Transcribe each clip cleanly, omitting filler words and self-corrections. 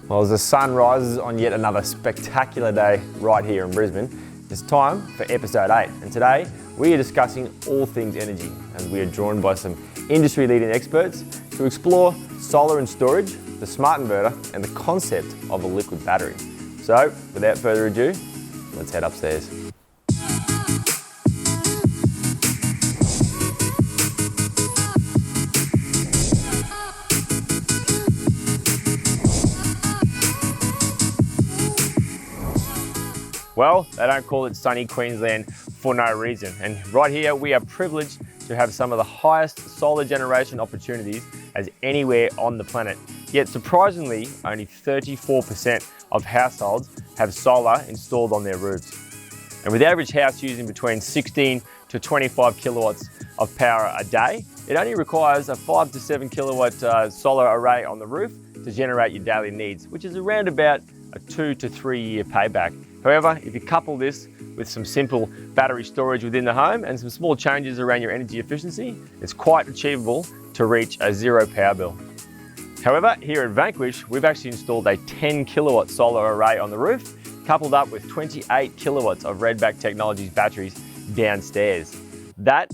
Well, as the sun rises on yet another spectacular day right here in Brisbane, it's time for episode 8. And today we are discussing all things energy, as we are joined by some industry-leading experts to explore solar and storage, the smart inverter, and the concept of a liquid battery. So, without further ado, let's head upstairs. Well, they don't call it sunny Queensland for no reason. And right here, we are privileged to have some of the highest solar generation opportunities as anywhere on the planet. Yet surprisingly, only 34% of households have solar installed on their roofs. And with the average house using between 16 to 25 kilowatts of power a day, it only requires a 5 to 7 kilowatt solar array on the roof to generate your daily needs, which is around about a 2 to 3 year payback. However, if you couple this with some simple battery storage within the home and some small changes around your energy efficiency, it's quite achievable to reach a zero power bill. However, here at Vanquish, we've actually installed a 10 kilowatt solar array on the roof, coupled up with 28 kilowatts of Redback Technologies batteries downstairs. That,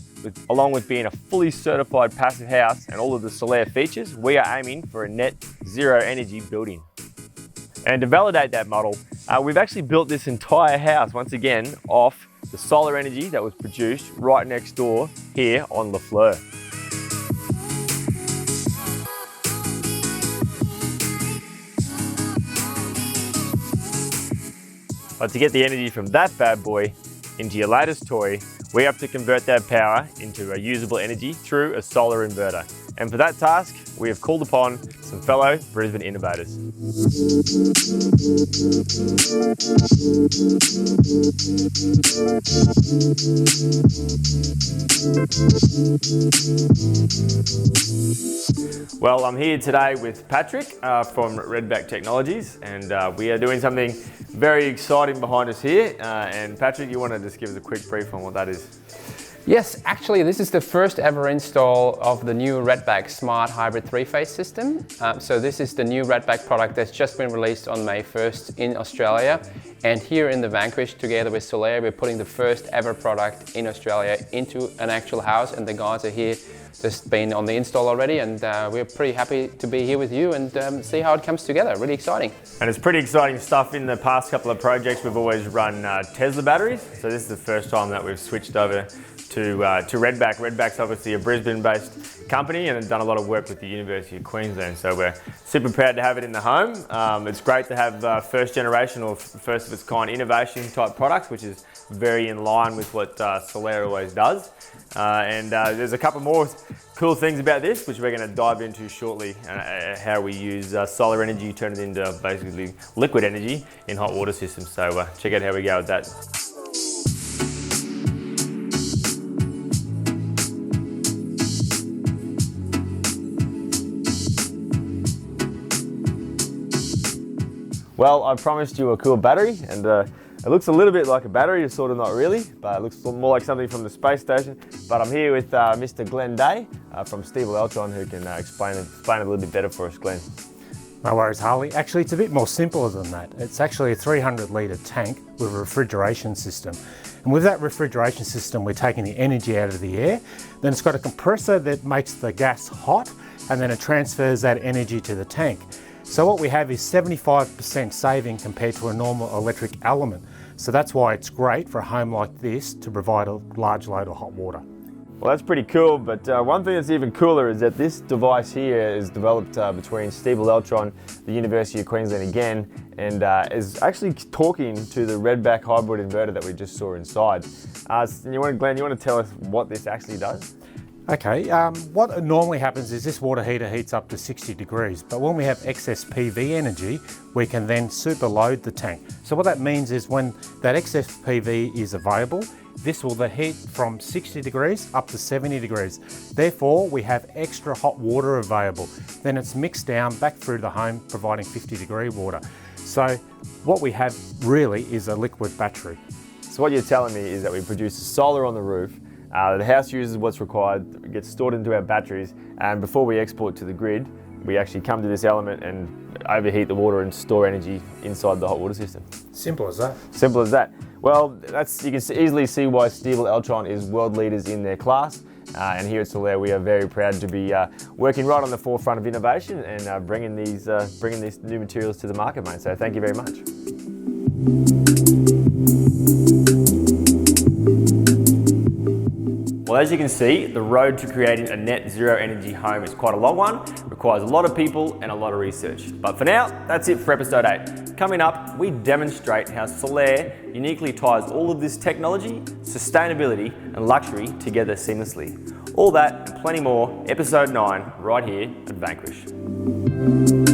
along with being a fully certified passive house and all of the Solaire features, we are aiming for a net zero energy building. And to validate that model, we've actually built this entire house once again off the solar energy that was produced right next door here on Lafleur. But to get the energy from that bad boy into your latest toy, we have to convert that power into a usable energy through a solar inverter. And for that task, we have called upon some fellow Brisbane innovators. Well, I'm here today with Patrick from Redback Technologies, and we are doing something very exciting behind us here. And Patrick, you want to just give us a quick brief on what that is? Yes, actually this is the first ever install of the new Redback Smart Hybrid 3-phase system. So this is the new Redback product that's just been released on May 1st in Australia. And here in the Vanquish, together with Solaire, we're putting the first ever product in Australia into an actual house, and the guys are here just been on the install already, and we're pretty happy to be here with you and see how it comes together. Really exciting. And it's pretty exciting stuff. In the past couple of projects, we've always run Tesla batteries. So this is the first time that we've switched over to Redback. Redback's obviously a Brisbane-based company and have done a lot of work with the University of Queensland. So we're super proud to have it in the home. It's great to have first generation or first of its kind innovation type products, which is very in line with what Solaire always does. And there's a couple more cool things about this, which we're going to dive into shortly, how we use solar energy, turn it into basically liquid energy in hot water systems. So check out how we go with that. Well, I promised you a cool battery, and it looks a little bit like a battery, it's sort of not really, but it looks more like something from the space station. But I'm here with Mr. Glenn Day from Stiebel Eltron, who can explain it a little bit better for us, Glenn. No worries, Harley. Actually, it's a bit more simpler than that. It's actually a 300 litre tank with a refrigeration system. And with that refrigeration system, we're taking the energy out of the air. Then it's got a compressor that makes the gas hot, and then it transfers that energy to the tank. So what we have is 75% saving compared to a normal electric element. So that's why it's great for a home like this to provide a large load of hot water. Well, that's pretty cool, but one thing that's even cooler is that this device here is developed between Stiebel Eltron, the University of Queensland again, and is actually talking to the Redback hybrid inverter that we just saw inside. Glenn, you want to tell us what this actually does? Okay, what normally happens is this water heater heats up to 60 degrees, but when we have excess PV energy, we can then superload the tank. So what that means is when that excess PV is available, this will then heat from 60 degrees up to 70 degrees. Therefore, we have extra hot water available. Then it's mixed down back through the home, providing 50-degree water. So what we have really is a liquid battery. So what you're telling me is that we produce solar on the roof, the house uses what's required, it gets stored into our batteries, and before we export to the grid, we actually come to this element and overheat the water and store energy inside the hot water system. Simple as that. Simple as that. Well, you can easily see why Stiebel Eltron is world leaders in their class. And here at Solaire, we are very proud to be working right on the forefront of innovation and bringing these new materials to the market, mate. So thank you very much. Well, as you can see, the road to creating a net zero energy home is quite a long one, requires a lot of people and a lot of research. But for now, that's it for episode 8. Coming up, we demonstrate how Solaire uniquely ties all of this technology, sustainability and luxury together seamlessly. All that and plenty more, episode 9, right here at Vanquish.